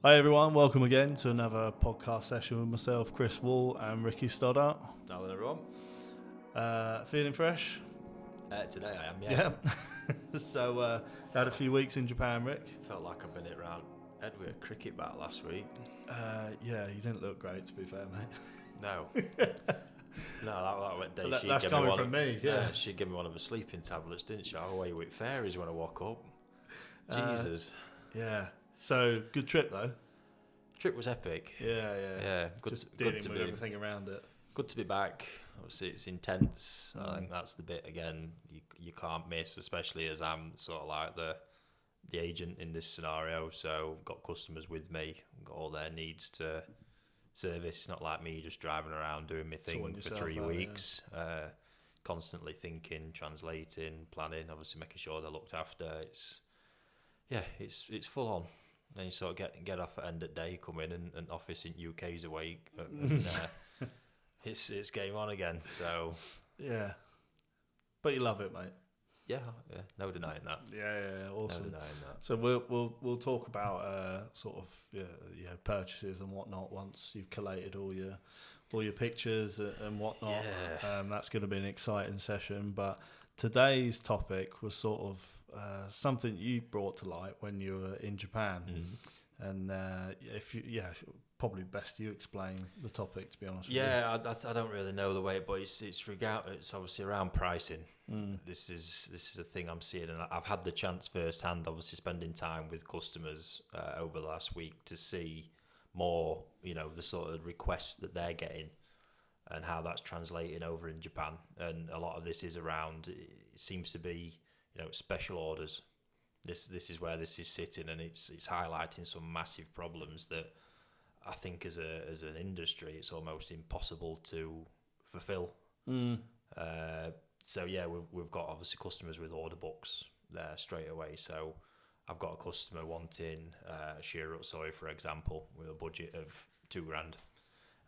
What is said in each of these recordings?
Hi everyone, welcome again to another podcast session with myself, Chris Wall and Ricky Stoddart. Hello everyone. Feeling fresh? Today I am, yeah. So, had a few weeks in Japan, Rick? Felt like I've been around Ed with a cricket bat last week. Yeah, you didn't look great, to be fair, mate. No. that went day. That's coming from me, yeah. She gave me one of her sleeping tablets, didn't she? Away with fairies when I woke up. Jesus. Yeah. So, good trip though. Trip was epic. Yeah. Good, Just good dealing to with be everything around it. Good to be back. Obviously, it's intense. I think that's the bit again you can't miss, especially as I'm sort of like the agent in this scenario. So got customers with me, got all their needs to service. It's not like me just driving around doing my thing for 3 weeks. Yeah. Constantly thinking, translating, planning, obviously making sure they're looked after. It's full on. Then you sort of get off at end of day, come in and office in UK's away. And, it's game on again. So yeah, but you love it, mate. Yeah, no denying that. Yeah, awesome. No denying that. So we'll talk about sort of purchases and whatnot once you've collated all your pictures and whatnot. Yeah. That's going to be an exciting session. But today's topic was sort of something you brought to light when you were in Japan, and probably best you explain the topic. To be honest, with you. I don't really know the way, but it's obviously around pricing. This is a thing I'm seeing, and I've had the chance firsthand, obviously spending time with customers over the last week to see more, the sort of requests that they're getting and how that's translating over in Japan. And a lot of this is around. It seems to be, special orders. This is where this is sitting, and it's highlighting some massive problems that I think as an industry it's almost impossible to fulfill. So yeah, we've got obviously customers with order books there straight away. So I've got a customer wanting Shiro Soy, for example, with a budget of $2,000,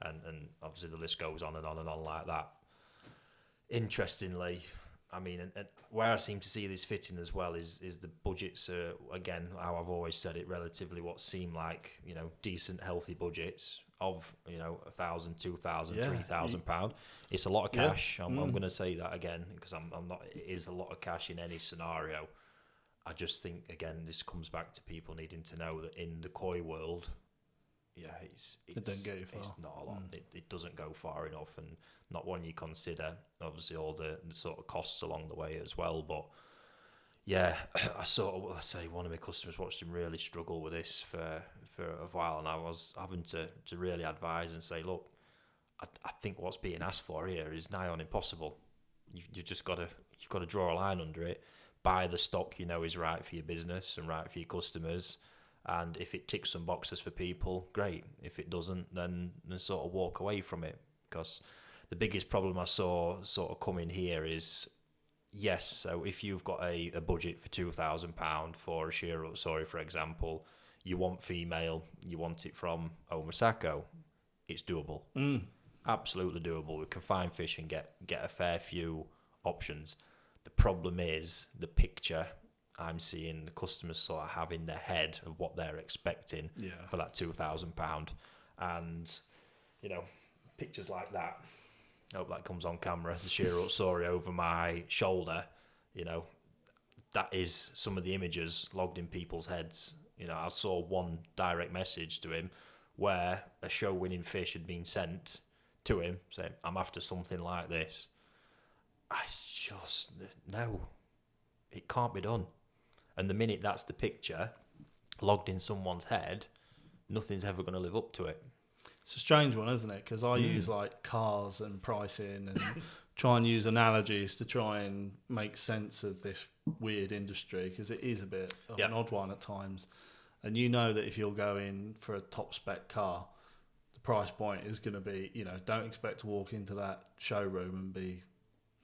and obviously the list goes on and on and on like that. Interestingly, I mean, and where I seem to see this fitting as well is the budgets are, again, how I've always said it, relatively what seem like, decent, healthy budgets of, £1,000, £2,000, £3,000. It's a lot of cash. I'm going to say that again, because I'm not, it is a lot of cash in any scenario. I just think, again, this comes back to people needing to know that in the koi world, it doesn't go far. It's not a lot. It doesn't go far enough, and not one you consider. Obviously, all the sort of costs along the way as well. But yeah, I say one of my customers watched him really struggle with this for a while, and I was having to really advise and say, look, I think what's being asked for here is nigh on impossible. You've just got to draw a line under it. Buy the stock is right for your business and right for your customers. And if it ticks some boxes for people, great. If it doesn't, then sort of walk away from it. Because the biggest problem I saw sort of coming here is, yes, so if you've got a budget for £2,000 for a Shiro Soy, for example, you want female, you want it from Omasako, it's doable. Absolutely doable. We can find fish and get a fair few options. The problem is the picture I'm seeing the customers sort of have in their head of what they're expecting for that £2,000, and pictures like that. I hope that comes on camera. The Shiro Soy over my shoulder, that is some of the images logged in people's heads. I saw one direct message to him where a show-winning fish had been sent to him saying, "I'm after something like this." I just no, it can't be done. And the minute that's the picture logged in someone's head, nothing's ever going to live up to it. It's a strange one, isn't it? Because I use like cars and pricing and try and use analogies to try and make sense of this weird industry, because it is a bit of an odd one at times. And that if you're going for a top spec car, the price point is going to be, don't expect to walk into that showroom and be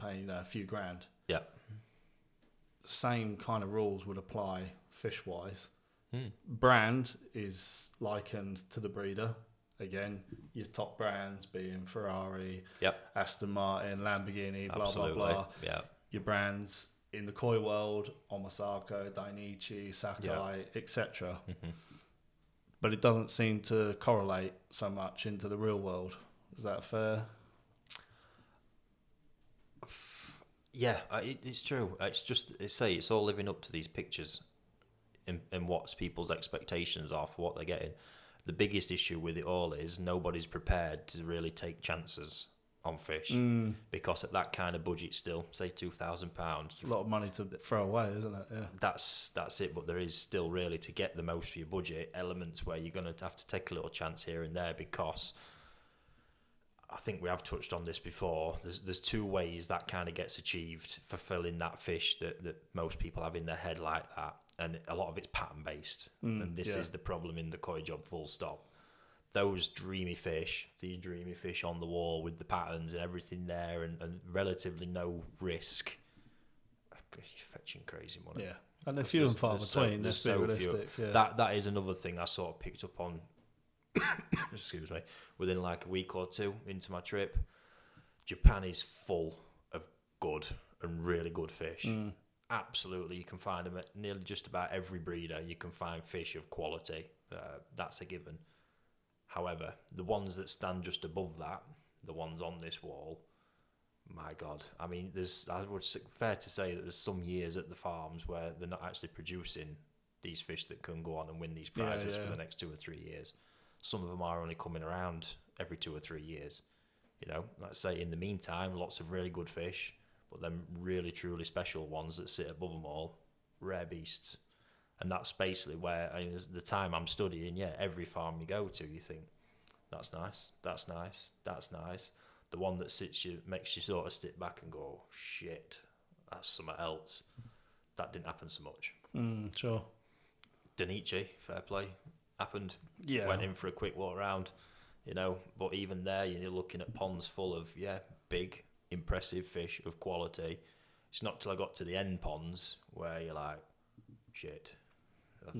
paying a few grand. Yeah. Same kind of rules would apply fish-wise. Brand is likened to the breeder. Again, your top brands being Ferrari, Aston Martin, Lamborghini, blah, Absolutely. blah, blah. Yeah. Your brands in the koi world, Omasako, Dainichi, Sakai, etc. but it doesn't seem to correlate so much into the real world. Is that fair? Yeah, it's true. It's just, it's all living up to these pictures and what people's expectations are for what they're getting. The biggest issue with it all is nobody's prepared to really take chances on fish, because at that kind of budget, still say £2,000, a lot of money to throw away, isn't it? Yeah, that's it. But there is still, really, to get the most for your budget, elements where you're going to have to take a little chance here and there, because I think we have touched on this before. There's two ways that kind of gets achieved, fulfilling that fish that most people have in their head like that, and a lot of it's pattern based, and this is the problem in the koi job, full stop. Those dreamy fish on the wall with the patterns and everything there, and relatively no risk, you're fetching crazy money. Yeah, and they're few and far between. Let's be realistic. Yeah. That is another thing I sort of picked up on. Excuse me. Within like a week or two into my trip, Japan is full of good and really good fish. Absolutely, you can find them at nearly just about every breeder. You can find fish of quality. That's a given. However, the ones that stand just above that, the ones on this wall, my God. I mean, fair to say that there's some years at the farms where they're not actually producing these fish that can go on and win these prizes for the next 2 or 3 years. Some of them are only coming around every 2 or 3 years. You know, let's say in the meantime, lots of really good fish, but then really, truly special ones that sit above them all, rare beasts. And that's basically where, the time I'm studying, every farm you go to, you think, that's nice, that's nice, that's nice. The one that makes you sort of sit back and go, shit, that's something else. That didn't happen so much. Sure. Danichi, fair play, happened. Yeah. Went in for a quick walk around, but even there, you're looking at ponds full of, big, impressive fish of quality. It's not till I got to the end ponds where you're like, shit.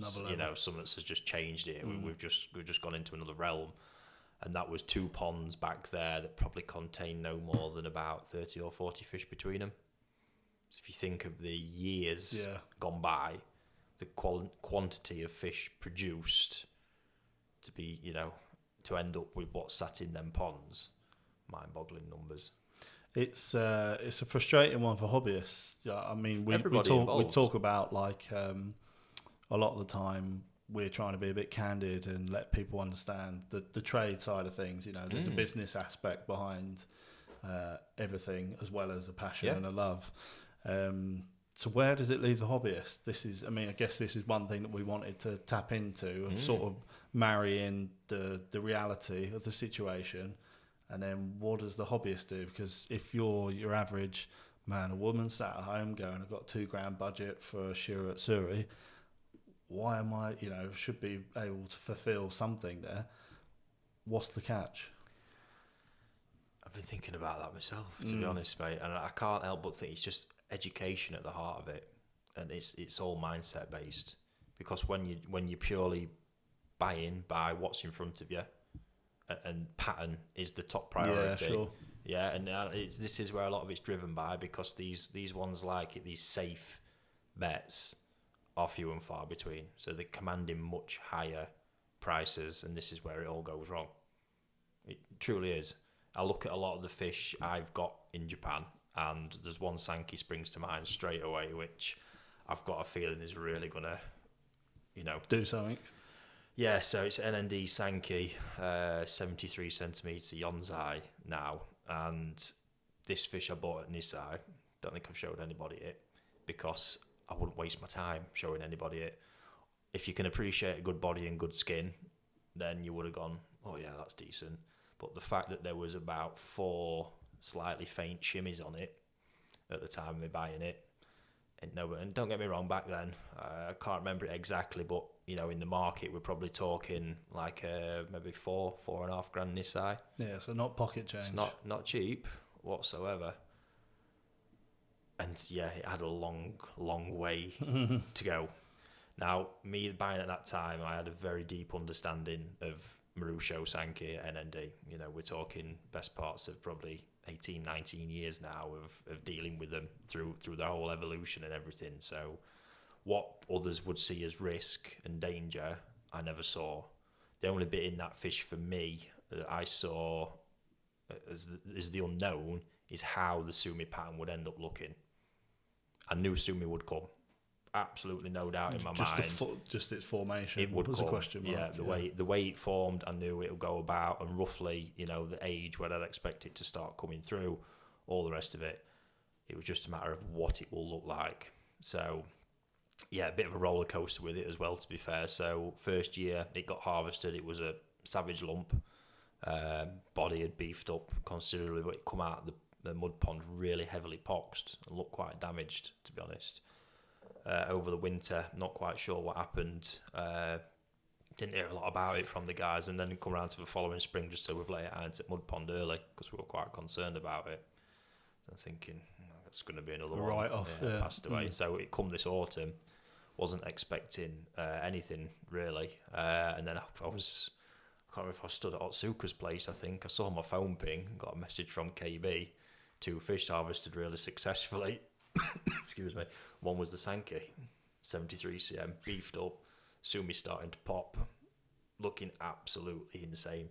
Something has just changed here. We've just gone into another realm, and that was 2 ponds back there that probably contained no more than about 30 or 40 fish between them. So if you think of the years gone by, the quantity of fish produced to be, to end up with what sat in them ponds, mind-boggling numbers. It's a frustrating one for hobbyists. I mean, we talk about like. A lot of the time we're trying to be a bit candid and let people understand the trade side of things. There's a business aspect behind everything, as well as a passion and a love. So where does it leave the hobbyist? I guess this is one thing that we wanted to tap into, of sort of marrying the reality of the situation, and then what does the hobbyist do? Because if you're your average man or woman sat at home going, I've got £2,000 budget for a Shira at Suri, why am I, should be able to fulfill something there. What's the catch? I've been thinking about that myself, to be honest, mate. And I can't help but think it's just education at the heart of it. And it's all mindset based. Because when you purely buy what's in front of you, and pattern is the top priority. Yeah, sure. Yeah, and this is where a lot of it's driven by, because these ones these safe bets are few and far between. So they're commanding much higher prices, and this is where it all goes wrong. It truly is. I look at a lot of the fish I've got in Japan, and there's one Sankey springs to mind straight away, which I've got a feeling is really going to, do something. Yeah, so it's NND Sankey, 73 centimetre Yonsei now, and this fish I bought at Nisai, don't think I've showed anybody it, because I wouldn't waste my time showing anybody it. If you can appreciate a good body and good skin, then you would have gone, oh yeah, that's decent. But the fact that there was about 4 slightly faint shimmies on it at the time of me buying it, and don't get me wrong, back then, I can't remember it exactly, but in the market we're probably talking like maybe 4.5 grand Nisai. Yeah, so not pocket change. It's not cheap whatsoever. And yeah, it had a long way to go. Now, me buying at that time, I had a very deep understanding of Marusho, Sankey, NND. We're talking best parts of probably 18, 19 years now of dealing with them through their whole evolution and everything. So what others would see as risk and danger, I never saw. the only bit in that fish for me that I saw as the unknown is how the sumi pattern would end up looking. I knew sumi would come, absolutely no doubt in my mind. Just its formation. It would was come. A question mark. Yeah, the way it formed, I knew it would go about, and roughly, the age where I'd expect it to start coming through, all the rest of it. It was just a matter of what it will look like. So, yeah, a bit of a roller coaster with it as well, to be fair. So, first year it got harvested, it was a savage lump. Body had beefed up considerably, but it come out of the mud pond really heavily poxed and looked quite damaged, to be honest. Over the winter, not quite sure what happened. Didn't hear a lot about it from the guys, and then come around to the following spring just so we've let it out at mud pond early because we were quite concerned about it. I'm thinking that's going to be another one. Right off, yeah. Passed away. So it come this autumn. Wasn't expecting anything really, and then I can't remember if I stood at Otsuka's place. I think I saw my phone ping, got a message from KB. 2 fish harvested really successfully. Excuse me. One was the Sankey, 73 cm, beefed up, sumi starting to pop, looking absolutely insane.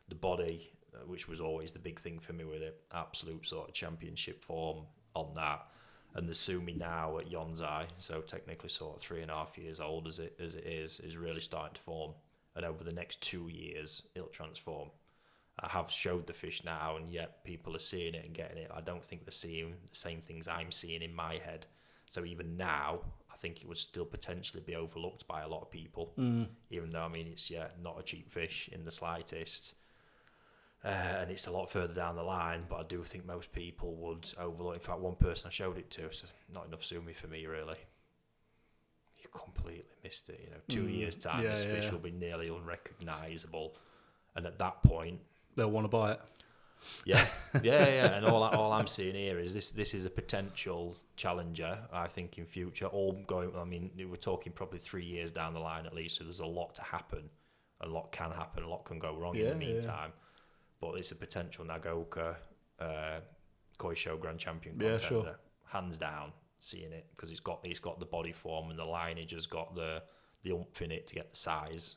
The body, which was always the big thing for me with it, absolute sort of championship form on that. And the sumi now at Yonsei, so technically sort of 3.5 years old as it is really starting to form. And over the next 2 years, it'll transform. I have showed the fish now, and yet people are seeing it and getting it. I don't think they're seeing the same things I'm seeing in my head. So even now, I think it would still potentially be overlooked by a lot of people. Even though, it's not a cheap fish in the slightest. And it's a lot further down the line, but I do think most people would overlook. In fact, one person I showed it to said, not enough sumi for me, really. You completely missed it. 2 years' time, this fish will be nearly unrecognisable. And at that point, they'll want to buy it. Yeah. And all I'm seeing here is this is a potential challenger, I think, in future. All going. We're talking probably 3 years down the line at least. So there's a lot to happen. A lot can happen. A lot can go wrong in the meantime. But it's a potential Nagoka Koi Show Grand Champion contender. Yeah, sure. Hands down, seeing it because he's got the body form and the lineage has got the oomph in it to get the size.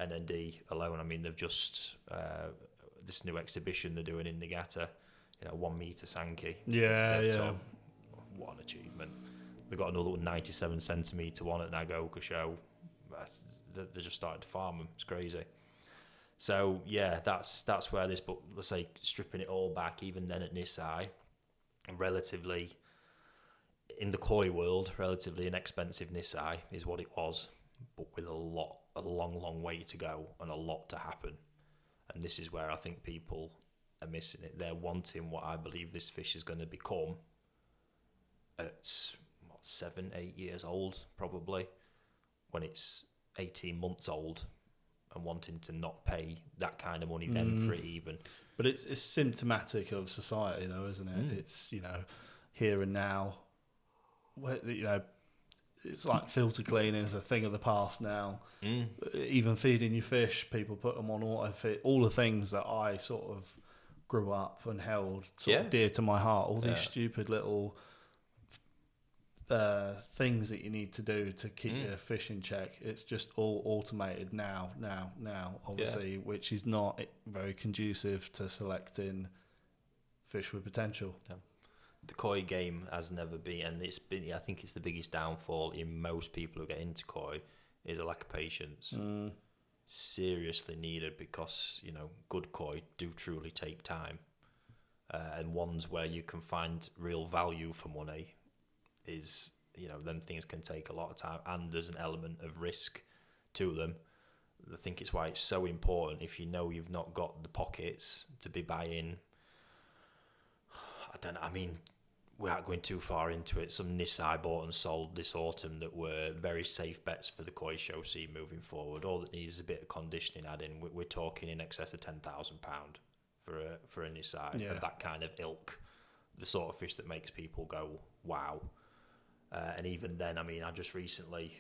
NND alone, they've just this new exhibition they're doing in Niigata, 1 meter Sankey. What an achievement! They've got another 97 centimeter one at Nagoka Show. They're just starting to farm them. It's crazy. So yeah, that's where this book, let's say, stripping it all back, even then at Nisai, relatively in the koi world, relatively inexpensive Nisai is what it was, but with a long way to go and a lot to happen. And this is where I think people are missing it. They're wanting what I believe this fish is going to become at 7-8 years old, probably, when it's 18 months old, and wanting to not pay that kind of money then for it even. But it's symptomatic of society, though, isn't it? It's here and now. It's like filter cleaning is a thing of the past now. Even feeding your fish, people put them on auto feed. All the things that I sort of grew up and held sort of dear to my heart. All these stupid little things that you need to do to keep your fish in check. It's just all automated now, obviously, which is not very conducive to selecting fish with potential. Yeah. The koi game has never been, and I think it's the biggest downfall in most people who get into koi, is a lack of patience. Seriously needed, because good koi do truly take time, and ones where you can find real value for money is them things can take a lot of time, and there's an element of risk to them. I think it's why it's so important, if you've not got the pockets to be buying, without going too far into it, some Nisai bought and sold this autumn that were very safe bets for the koi show scene moving forward. All that needs is a bit of conditioning added in. We're talking in excess of £10,000 for a Nisai of that kind of ilk, the sort of fish that makes people go wow. And even then, I just recently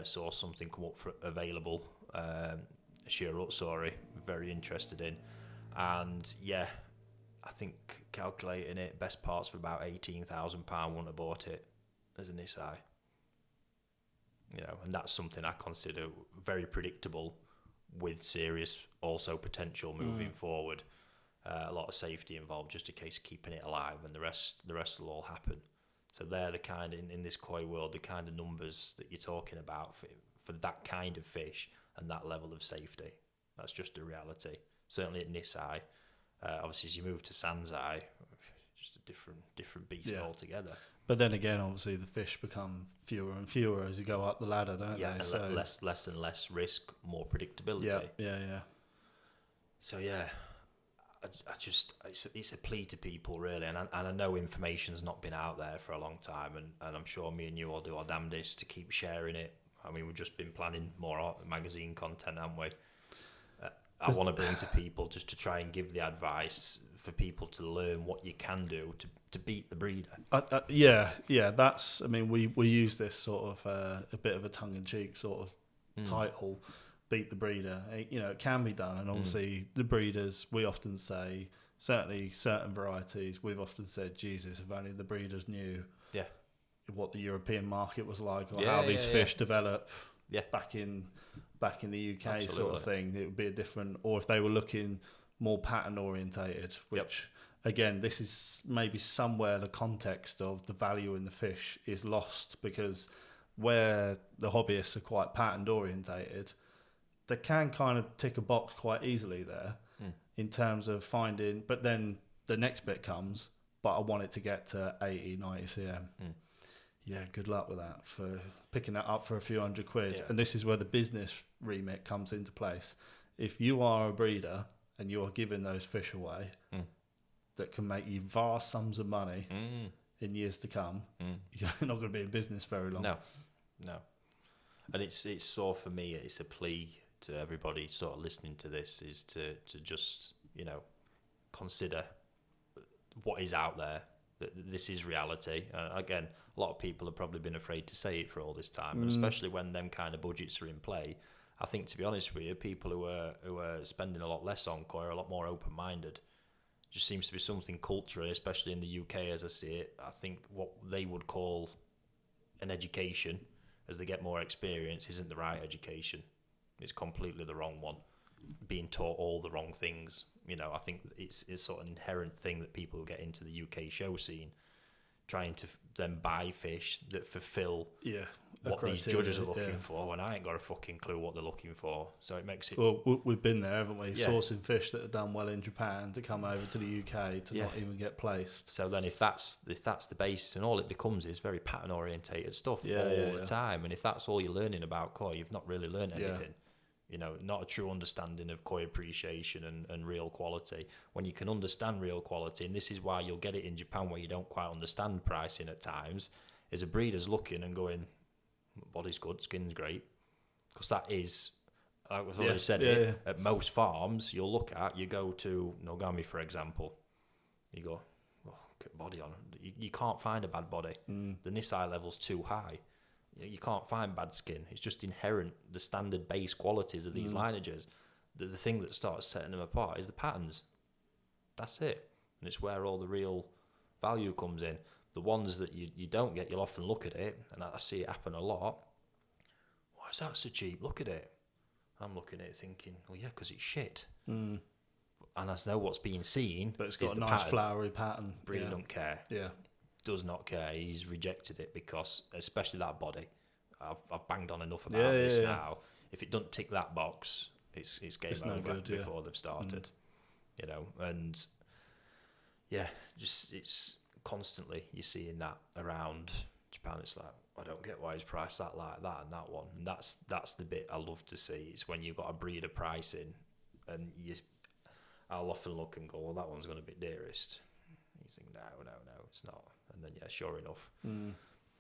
saw something come up for available, Shiro Utsuri, very interested in, and I think calculating it, best parts for about £18,000 wouldn't have bought it as an Nisai. And that's something I consider very predictable with serious also potential moving forward. A lot of safety involved, just a case of keeping it alive, and the rest will all happen. So they're the kind of, in this koi world, the kind of numbers that you're talking about for that kind of fish and that level of safety. That's just a reality. Certainly at Nisai, obviously as you move to Sanzai, just a different beast altogether. But then again, obviously the fish become fewer and fewer as you go up the ladder, don't they? And so less and less risk, more predictability. Yeah. So I just it's a plea to people really, and I know information's not been out there for a long time, and I'm sure me and you will do our damnedest to keep sharing it. I mean, we've just been planning more magazine content, haven't we? I want to bring to people just to try and give the advice for people to learn what you can do to beat the breeder. That's. I mean, we use this sort of a bit of a tongue-in-cheek sort of title, beat the breeder. It can be done, and obviously the breeders, we often say, certainly certain varieties, we've often said, Jesus, if only the breeders knew what the European market was like, or how these fish develop back in the UK. Absolutely. Sort of thing, it would be a different, or if they were looking more pattern orientated, which again, this is maybe somewhere the context of the value in the fish is lost, because where the hobbyists are quite pattern orientated, they can kind of tick a box quite easily there in terms of finding, but then the next bit comes, but I want it to get to 80, 90 cm. Yeah, good luck with that, for picking that up for a few £100. And this is where the business remit comes into place. If you are a breeder and you are giving those fish away that can make you vast sums of money in years to come, you're not going to be in business very long. No. And it's sort of, for me, it's a plea to everybody sort of listening to this, is to just, consider what is out there, that this is reality. Again, a lot of people have probably been afraid to say it for all this time, and especially when them kind of budgets are in play. I think, to be honest with you, people who are spending a lot less on koi are a lot more open-minded. Just seems to be something culturally, especially in the UK as I see it. I think what they would call an education, as they get more experience, isn't the right education. It's completely the wrong one. Being taught all the wrong things. I think it's sort of an inherent thing that people who get into the UK show scene, trying to then buy fish that fulfill what these judges are looking for, when I ain't got a fucking clue what they're looking for. So it makes it... Well, we've been there, haven't we? Sourcing fish that have done well in Japan to come over to the UK to not even get placed. So then if that's the basis, and all it becomes is very pattern orientated stuff all the time, and if that's all you're learning about koi, you've not really learned anything. Not a true understanding of koi appreciation and real quality. When you can understand real quality, and this is why you'll get it in Japan where you don't quite understand pricing at times, is a breeder's looking and going, body's good, skin's great. Because that is, like we've already said it, at most farms you go to Nogami, for example, you go, get body on. You can't find a bad body. The Nisai level's too high. You can't find bad skin. It's just inherent, the standard base qualities of these lineages. The thing that starts setting them apart is the patterns. That's it. And it's where all the real value comes in. The ones that you don't get, you'll often look at it, and I see it happen a lot. Why is that so cheap? Look at it. I'm looking at it thinking, well, yeah, because it's shit. And I know what's being seen. But it's got a nice flowery pattern. Breeder don't care. Yeah. Does not care. He's rejected it because, especially that body, I've banged on enough about this now. If it doesn't tick that box, it's game over before they've started. And just it's constantly you're seeing that around Japan. It's like, I don't get why he's priced that like that and that one. And that's the bit I love to see. It's when you've got a breeder pricing, and I'll often look and go, well, that one's going to be dearest. You think, no, it's not. And then, sure enough,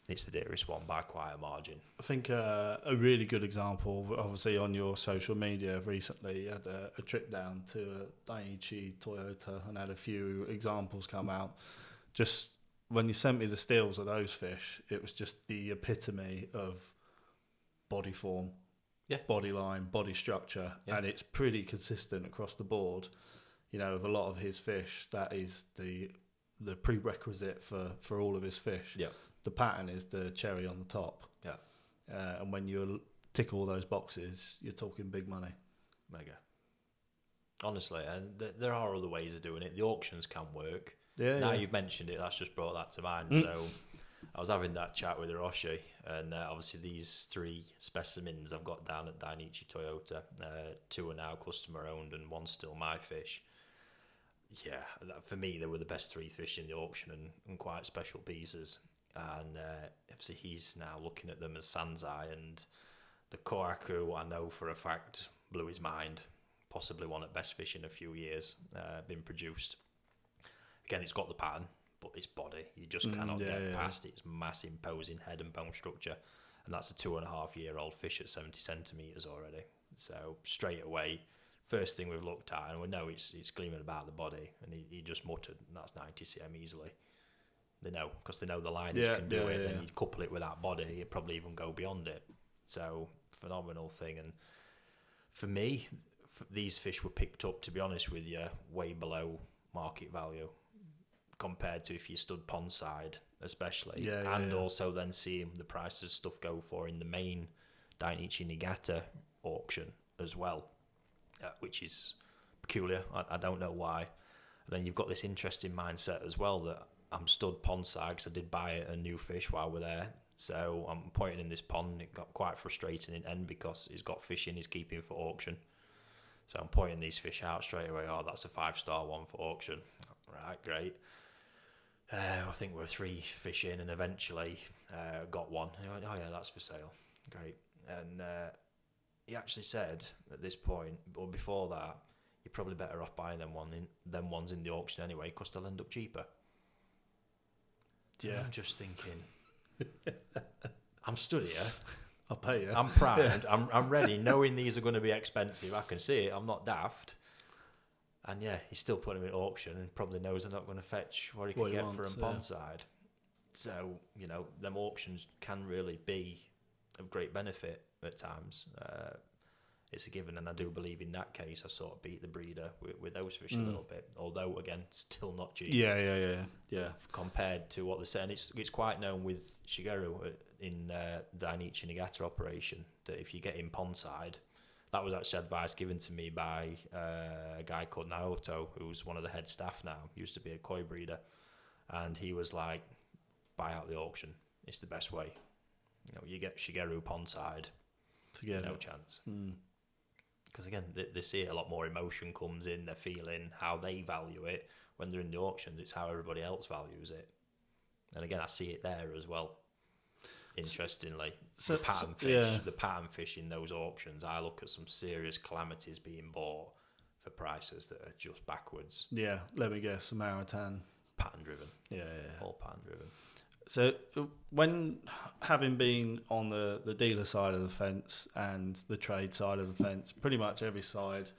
it's the dearest one by quite a margin. I think a really good example, obviously on your social media recently, you had a trip down to Daiichi Toyota and had a few examples come out. Just when you sent me the stills of those fish, it was just the epitome of body form, body line, body structure, and it's pretty consistent across the board. Of a lot of his fish, that is the prerequisite for all of his fish. The pattern is the cherry on the top. And when you tick all those boxes, you're talking big money. Mega. Honestly, and there are other ways of doing it. The auctions can work. Yeah. Now you've mentioned it, that's just brought that to mind. So I was having that chat with Hiroshi, and obviously these 3 specimens I've got down at Dainichi Toyota, 2 are now customer owned and 1's still my fish. Yeah, for me they were the best 3 fish in the auction, and quite special pieces. And obviously he's now looking at them as Sanzai, and the Kohaku, I know for a fact, blew his mind. Possibly one of the best fish in a few years been produced. Again, it's got the pattern, but its body, you just cannot get past its massive imposing head and bone structure. And that's a 2.5-year-old fish at 70 centimetres already. So straight away, first thing we've looked at, and we know it's gleaming about the body, and he just muttered, that's 90 cm easily. They know, because they know the lineage can do it. Then you couple it with that body, it'd probably even go beyond it. So phenomenal thing. And for me, these fish were picked up, to be honest with you, way below market value compared to if you stood pond side, especially. Also then seeing the prices stuff go for in the main Dainichi Niigata auction as well, which is peculiar. I don't know why. And then you've got this interesting mindset as well that I'm stood pond side because I did buy a new fish while we're there. So I'm pointing in this pond. It got quite frustrating in the end because he's got fish in his keeping for auction. So I'm pointing these fish out straight away. Oh, that's a 5-star one for auction. Right, great. I think we're 3 fish in, and eventually got one. He went, oh yeah, that's for sale. Great. And he actually said at this point, or before that, you're probably better off buying them ones in the auction anyway, because they'll end up cheaper. Yeah. And I'm just thinking, I'm stood here. I'll pay you. I'm proud. I'm ready, knowing these are going to be expensive. I can see it. I'm not daft. And yeah, he's still putting them in auction and probably knows they're not going to fetch what he can get for them pond side. So, them auctions can really be of great benefit at times. It's a given, and I do believe in that case I sort of beat the breeder with those fish a little bit. Although, again, still not cheap. Yeah. Compared to what they're saying. It's quite known with Shigeru in Dainichi Niigata operation that if you get in pond side, that was actually advice given to me by a guy called Naoto, who's one of the head staff now. He used to be a koi breeder, and he was like, buy out the auction. It's the best way. You get Shigeru pond side, no chance. Because again, they see a lot more emotion comes in, they're feeling how they value it. When they're in the auctions, it's how everybody else values it. And again, I see it there as well. Interestingly, the pattern fish in those auctions, I look at some serious calamities being bought for prices that are just backwards. Yeah, let me guess, Samaritan. Pattern driven. Yeah. All pattern driven. So when having been on the dealer side of the fence and the trade side of the fence, pretty much every side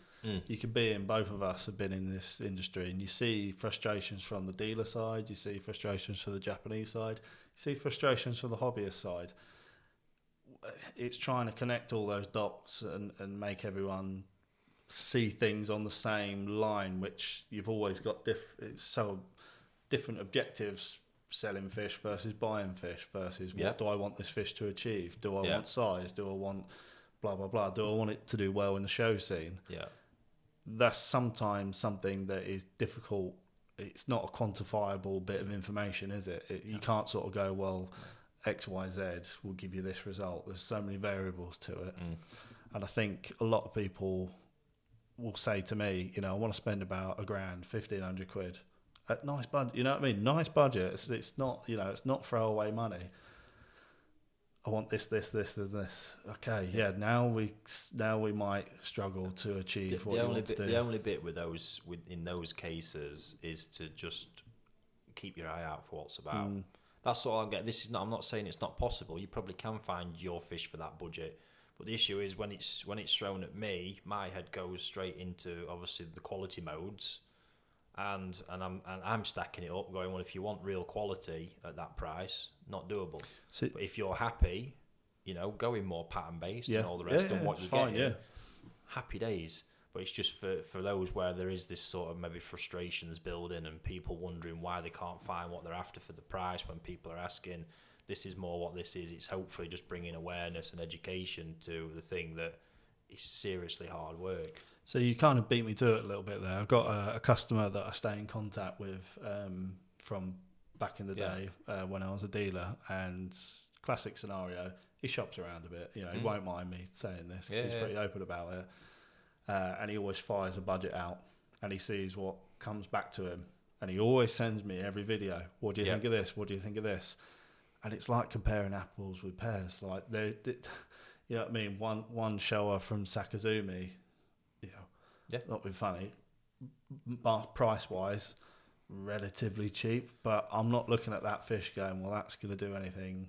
you could be in, both of us have been in this industry, and you see frustrations from the dealer side, you see frustrations from the Japanese side, you see frustrations from the hobbyist side. It's trying to connect all those dots and make everyone see things on the same line, which you've always got different objectives. Selling fish versus buying fish versus what do I want this fish to achieve? Do I want size? Do I want blah, blah, blah? Do I want it to do well in the show scene? Yeah. That's sometimes something that is difficult. It's not a quantifiable bit of information, is it? You can't sort of go, well, X, Y, Z will give you this result. There's so many variables to it. And I think a lot of people will say to me, I want to spend about £1,000, 1,500 quid. A nice budget, you know what I mean? Nice budget. It's not, it's not throwaway money. I want this, and this. Okay, yeah. Now we might struggle to achieve what we want to do. The only bit in those cases is to just keep your eye out for what's about. That's all I'm getting. I'm not saying it's not possible. You probably can find your fish for that budget. But the issue is when it's thrown at me, my head goes straight into obviously the quality modes. And I'm stacking it up, going, well, if you want real quality at that price, not doable. But if you're happy, go in more pattern based and all the rest of what you're getting. Happy days. But it's just for those where there is this sort of maybe frustrations building and people wondering why they can't find what they're after for the price when people are asking, this is more what this is. It's hopefully just bringing awareness and education to the thing that it's seriously hard work. So you kind of beat me to it a little bit there. I've got a customer that I stay in contact with from back in the day when I was a dealer, and classic scenario, he shops around a bit. He won't mind me saying this because he's pretty open about it. And he always fires a budget out, and he sees what comes back to him, and he always sends me every video. What do you think of this? What do you think of this? And it's like comparing apples with pears. Like you know what I mean? One shower from Sakazumi, not being funny, price wise, relatively cheap. But I'm not looking at that fish going, well, that's going to do anything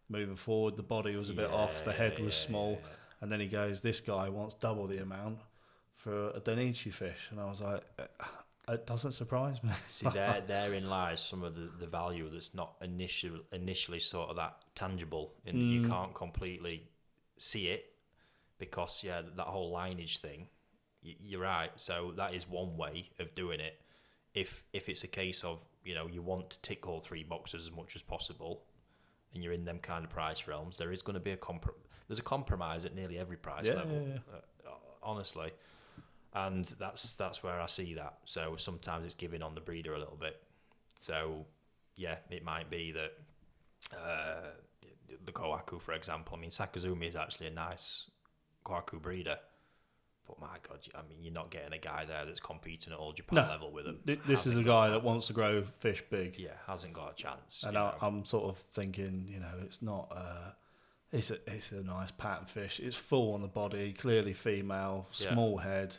moving forward. The body was a bit off, the head was small. And then he goes, this guy wants double the amount for a Danichi fish. And I was like, it doesn't surprise me. See, therein lies some of the value that's not initially sort of that tangible. And you can't completely see it because, that whole lineage thing, you're right. So that is one way of doing it. If it's a case of, you want to tick all 3 boxes as much as possible, and you're in them kind of price realms, there is going to be there's a compromise at nearly every price level, honestly, and that's where I see that. So sometimes it's giving on the breeder a little bit. So it might be that the Kohaku, for example. I mean, Sakazumi is actually a nice Kohaku breeder, but my God, I mean, you're not getting a guy there that's competing at all Japan level with him. This is a guy that wants to grow fish big. Yeah, hasn't got a chance. And I'm sort of thinking, it's not. It's a nice pattern fish. It's full on the body, clearly female, small head.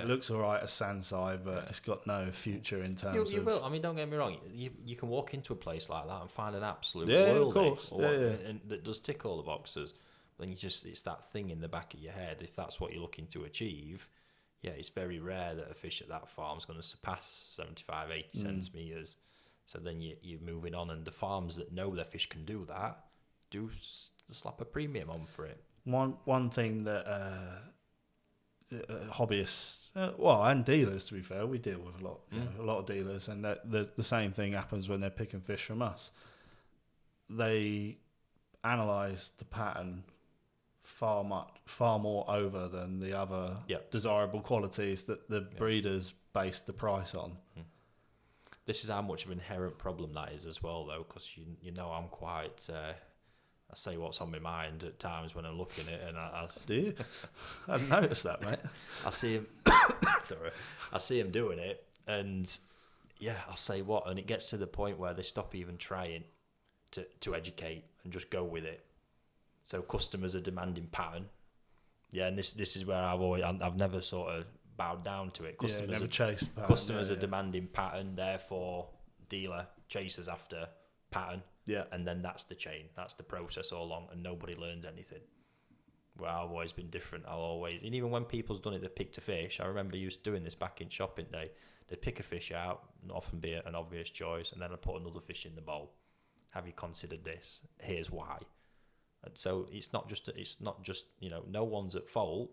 Looks all right as Sansai, but it's got no future in terms of... You will. I mean, don't get me wrong. You can walk into a place like that and find an absolute world, of course. And that does tick all the boxes. Then it's that thing in the back of your head. If that's what you're looking to achieve, it's very rare that a fish at that farm is going to surpass 75, 80 centimetres. So then you're moving on, and the farms that know their fish can do that do slap a premium on for it. One thing that hobbyists, and dealers, to be fair, we deal with a lot of dealers, and that the same thing happens when they're picking fish from us. They analyse the pattern far more over than the other desirable qualities that the breeders base the price on. This is how much of an inherent problem that is as well, though, because I'm quite... I say what's on my mind at times when I'm looking at it, and I do you? I hadn't noticed that, mate. I see him. I see him doing it, and I'll say what, and it gets to the point where they stop even trying to educate and just go with it. So customers are demanding pattern, and this is where I've never sort of bowed down to it. Customers chased pattern. Customers are demanding pattern, therefore dealer chases after pattern. Yeah. And then that's the chain. That's the process all along, and nobody learns anything. Where I've always been different. And even when people's done it, they picked a fish. I remember used doing this back in shopping day. They'd pick a fish out, often be an obvious choice, and then I'd put another fish in the bowl. Have you considered this? Here's why. And so it's not just no one's at fault,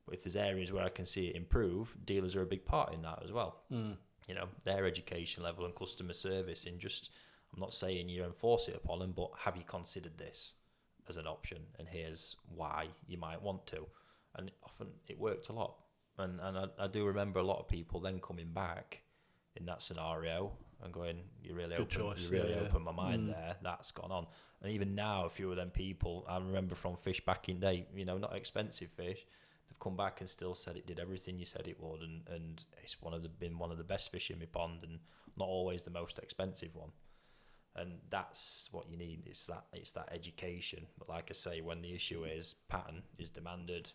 but if there's areas where I can see it improve, dealers are a big part in that as well. Their education level and customer service in just... I'm not saying you enforce it upon them, but have you considered this as an option? And here's why you might want to. And often it worked a lot. And I do remember a lot of people then coming back in that scenario and going, you really opened my mind there. That's gone on. And even now, a few of them people, I remember from fish back in day, not expensive fish, they've come back and still said it did everything you said it would. And it's been one of the best fish in my pond, and not always the most expensive one. And that's what you need. It's that education. But like I say, when the issue is pattern is demanded,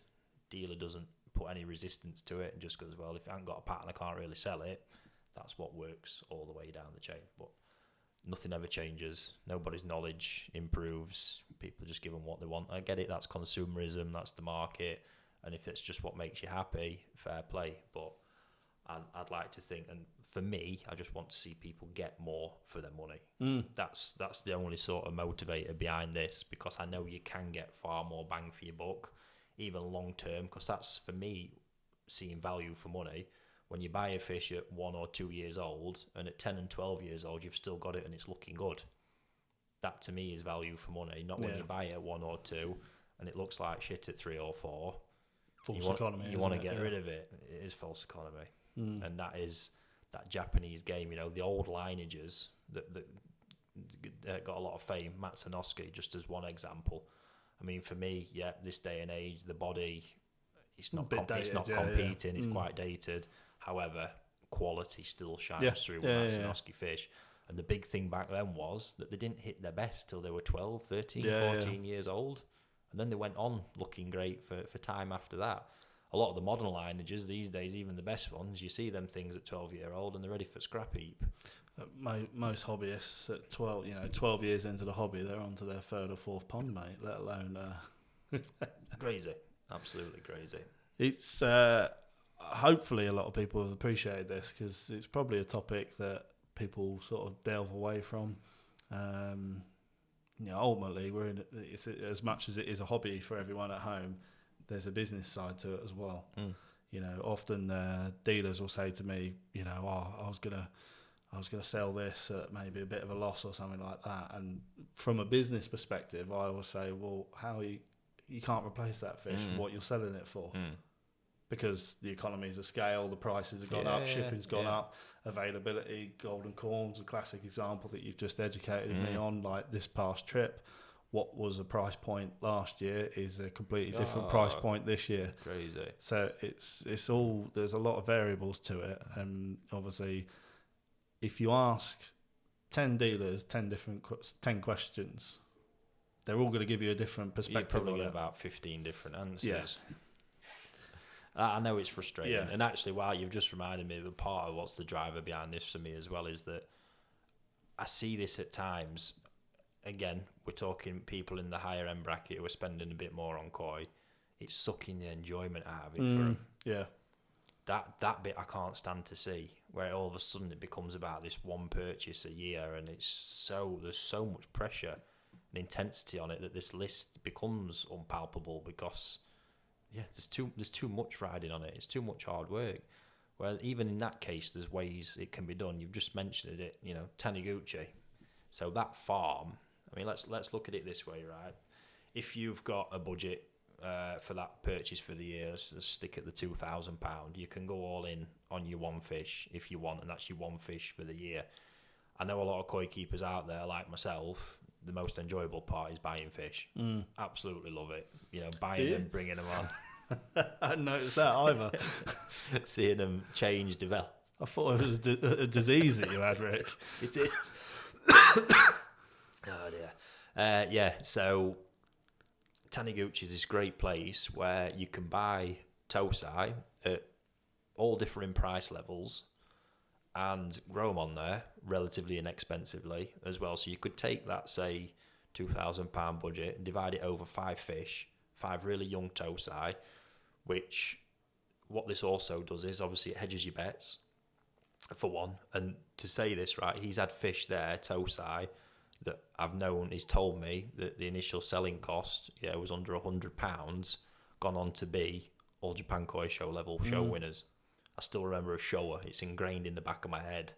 dealer doesn't put any resistance to it, and just goes, well, if I haven't got a pattern, I can't really sell it. That's what works all the way down the chain. But nothing ever changes. Nobody's knowledge improves. People just give them what they want. I get it. That's consumerism. That's the market. And if it's just what makes you happy, fair play. But I'd like to think, and for me, I just want to see people get more for their money. That's the only sort of motivator behind this, because I know you can get far more bang for your buck, even long term, because that's, for me, seeing value for money. When you buy a fish at 1 or 2 years old, and at 10 and 12 years old, you've still got it and it's looking good. That to me is value for money, not when you buy it at 1 or 2 and it looks like shit at 3 or 4, false economy. You want to get rid of it. It is false economy, and that is that Japanese game. You know, the old lineages that got a lot of fame. Matsunosuke, just as one example. I mean, for me, this day and age, the body, it's not competing. It's quite dated. However, quality still shines through with Matsunosuke fish. And the big thing back then was that they didn't hit their best till they were 12, 13, 14 years old. And then they went on looking great for time after that. A lot of the modern lineages these days, even the best ones, you see them things at 12-year-old and they're ready for scrap heap. Most hobbyists at 12 years into the hobby, they're on to their 3rd or 4th pond, mate, let alone... Crazy. Absolutely crazy. It's... hopefully a lot of people have appreciated this, because it's probably a topic that people sort of delve away from. Ultimately, it's as much as it is a hobby for everyone at home, there's a business side to it as well. Often dealers will say to me, I was gonna sell this at maybe a bit of a loss or something like that. And from a business perspective, I always say, well, how you can't replace that fish for what you're selling it for. Because the economies of scale, the prices have gone up, shipping's gone up, availability. Golden Corn's a classic example that you've just educated me on. Like this past trip, what was a price point last year is a completely different price point this year. Crazy. So it's all, there's a lot of variables to it, and obviously, if you ask 10 dealers 10 questions, they're all going to give you a different perspective. You're probably get about 15 different answers. I know it's frustrating. And actually, while you've just reminded me of a part of what's the driver behind this for me as well, is that I see this at times. Again, we're talking people in the higher end bracket who are spending a bit more on koi. It's sucking the enjoyment out of it for them. Yeah. That bit I can't stand to see, where all of a sudden it becomes about this one purchase a year, and there's so much pressure and intensity on it that this list becomes unpalpable, because there's too much riding on it. It's too much hard work. Well, even in that case, there's ways it can be done. You've just mentioned it, Taniguchi. So that farm, I mean, let's look at it this way, right? If you've got a budget for that purchase for the year, let's stick at the £2,000, you can go all in on your one fish if you want, and that's your one fish for the year. I know a lot of koi keepers out there, like myself, the most enjoyable part is buying fish. Absolutely love it. Buying them, bringing them on. I hadn't noticed that either. Seeing them change, develop. I thought it was a disease that you had, Rick. It is. Oh dear. So Taniguchi is this great place where you can buy Tosai at all different price levels and grow them on there relatively inexpensively as well. So you could take that, say, £2,000 budget and divide it over 5 fish, 5 really young Tosai, which what this also does is obviously it hedges your bets, for one. And to say this, right, he's had fish there, Tosai, that I've known, he's told me that the initial selling cost was under £100, gone on to be All Japan Koi Show level show winners. I still remember a shower, it's ingrained in the back of my head,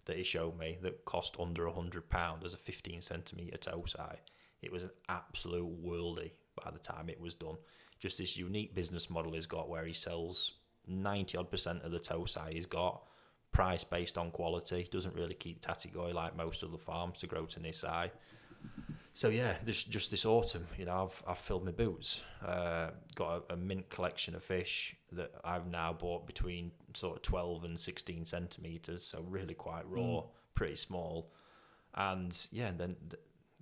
that he showed me that cost under £100 as a 15 centimetre Tosai. It was an absolute worldie by the time it was done. Just this unique business model he's got where he sells 90% of the Tosai he's got, price based on quality, doesn't really keep Tatigoi like most other farms to grow to Nisai. So just this autumn, I've filled my boots, got a mint collection of fish that I've now bought between sort of 12 and 16 centimetres, so really quite raw, pretty small. And then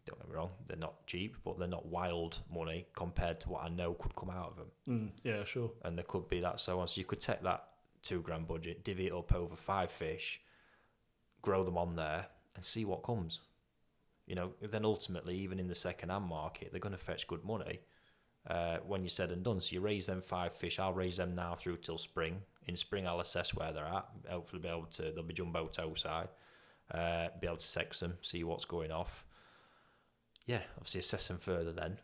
don't get me wrong, they're not cheap, but they're not wild money compared to what I know could come out of them. Yeah, sure. And there could be that so on. So you could take that £2,000 budget, divvy it up over 5 fish, grow them on there, and see what comes. Then ultimately, even in the second-hand market, they're going to fetch good money when you're said and done. So you raise them 5 fish. I'll raise them now through till spring. In spring, I'll assess where they're at. Hopefully, they'll be jumbo Tosai. Be able to sex them, see what's going off. Yeah, obviously assess them further then,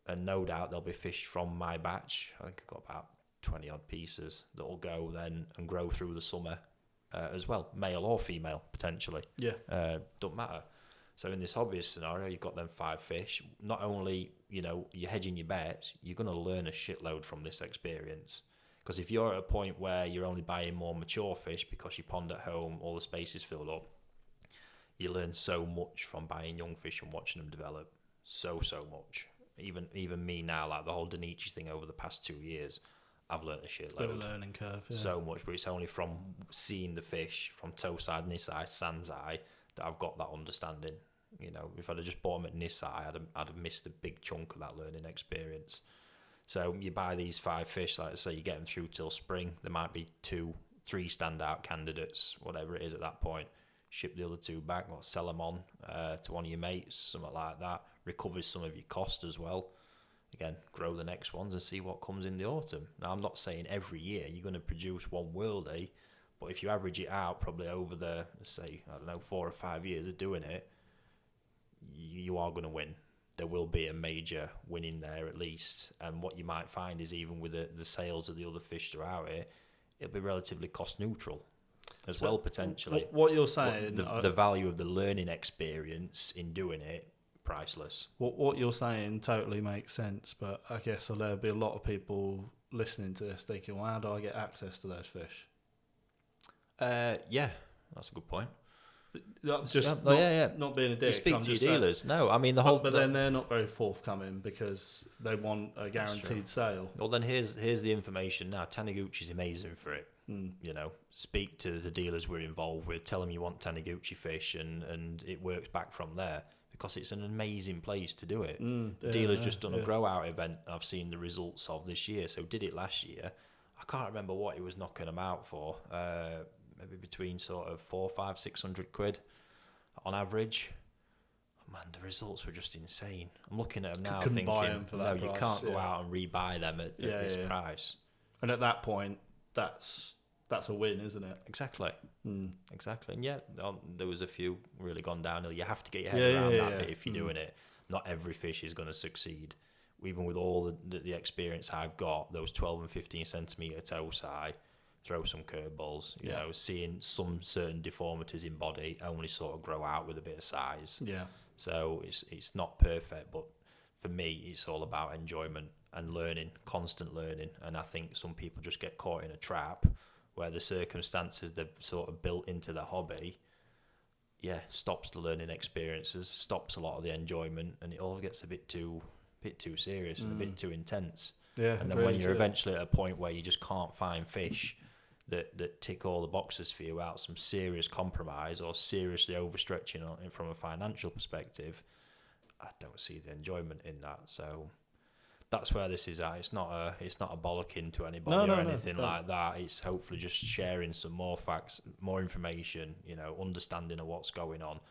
and no doubt there'll be fish from my batch. I think I've got about 20 odd pieces that will go then and grow through the summer as well, male or female potentially. Yeah, don't matter. So in this hobbyist scenario, you've got them 5 fish. Not only, you're hedging your bets, you're going to learn a shitload from this experience. Because if you're at a point where you're only buying more mature fish because your pond at home, all the space is filled up, you learn so much from buying young fish and watching them develop. So much. Even me now, like the whole Danichi thing over the past 2 years, I've learned a shitload. Bit of learning curve, yeah. So much, but it's only from seeing the fish from toe side, Nisai, Sanzai, that I've got that understanding. If I'd have just bought them at Nisai, I'd have missed a big chunk of that learning experience. So you buy these 5 fish, like I say, you get them through till spring. There might be 2, 3 standout candidates, whatever it is at that point. Ship the other 2 back, or sell them on to one of your mates, something like that. Recovers some of your cost as well. Again, grow the next ones and see what comes in the autumn. Now, I'm not saying every year you're going to produce one worldie, but if you average it out probably over the, say, 4 or 5 years of doing it, you are going to win. There will be a major win in there at least. And what you might find is even with the sales of the other fish throughout it, it'll be relatively cost neutral as well, potentially. What you're saying... The value of the learning experience in doing it, priceless. What you're saying totally makes sense, but I guess there'll be a lot of people listening to this thinking, well, how do I get access to those fish? Yeah, that's a good point. Not being a dick. You speak to your dealers. No, I mean then they're not very forthcoming because they want a guaranteed sale. Well, then here's the information now. Taniguchi's amazing for it. Speak to the dealers we're involved with. Tell them you want Taniguchi fish, and it works back from there because it's an amazing place to do it. Dealers just done a grow out event. I've seen the results of this year. So did it last year. I can't remember what he was knocking them out for. Maybe between sort of 400, 500, 600 quid on average. Man, the results were just insane. I'm looking at them now thinking, you can't go out and rebuy them at this price. And at that point, that's a win, isn't it? Exactly. Exactly. And there was a few really gone downhill. You have to get your head around that bit if you're doing it. Not every fish is going to succeed. Even with all the experience I've got, those 12 and 15 centimetre toe size, throw some curveballs, seeing some certain deformities in body only sort of grow out with a bit of size. Yeah. So it's not perfect, but for me, it's all about enjoyment and learning, constant learning. And I think some people just get caught in a trap where the circumstances they've sort of built into the hobby, stops the learning experiences, stops a lot of the enjoyment, and it all gets a bit too serious and a bit too intense. Yeah. And then when you're eventually at a point where you just can't find fish that tick all the boxes for you without some serious compromise or seriously overstretching from a financial perspective, I don't see the enjoyment in that. So that's where this is at. It's not a bollocking to anybody or anything like that. It's hopefully just sharing some more facts, more information, understanding of what's going on.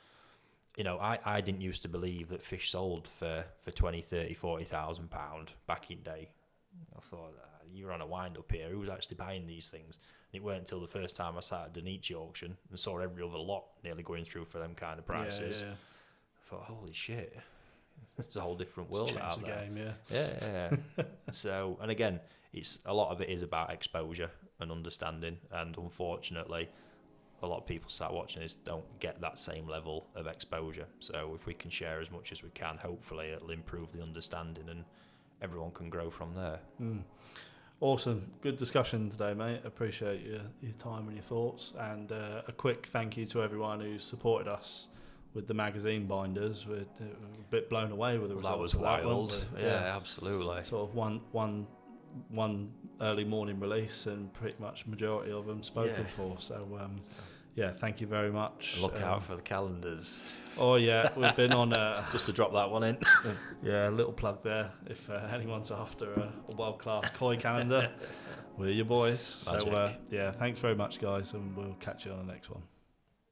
I didn't used to believe that fish sold for 20, 30, 40,000 pound back in day. I thought, you're on a wind up here. Who's actually buying these things? And it weren't until the first time I sat at Danichi auction and saw every other lot nearly going through for them kind of prices. Yeah. I thought, holy shit, it's a whole different world out there. Game, yeah. So, and again, a lot of it is about exposure and understanding. And unfortunately, a lot of people sat watching this don't get that same level of exposure. So if we can share as much as we can, hopefully it'll improve the understanding and everyone can grow from there. Awesome. Good discussion today, mate. Appreciate your time and your thoughts. And a quick thank you to everyone who supported us with the magazine binders. We're a bit blown away with the results. That was wild. Yeah, absolutely. Sort of one early morning release and pretty much majority of them spoken for. So, thank you very much. Look out for the calendars. Oh, yeah, we've been on... just to drop that one in. A little plug there. If anyone's after a world-class koi calendar, we're your boys. Magic. So, thanks very much, guys, and we'll catch you on the next one.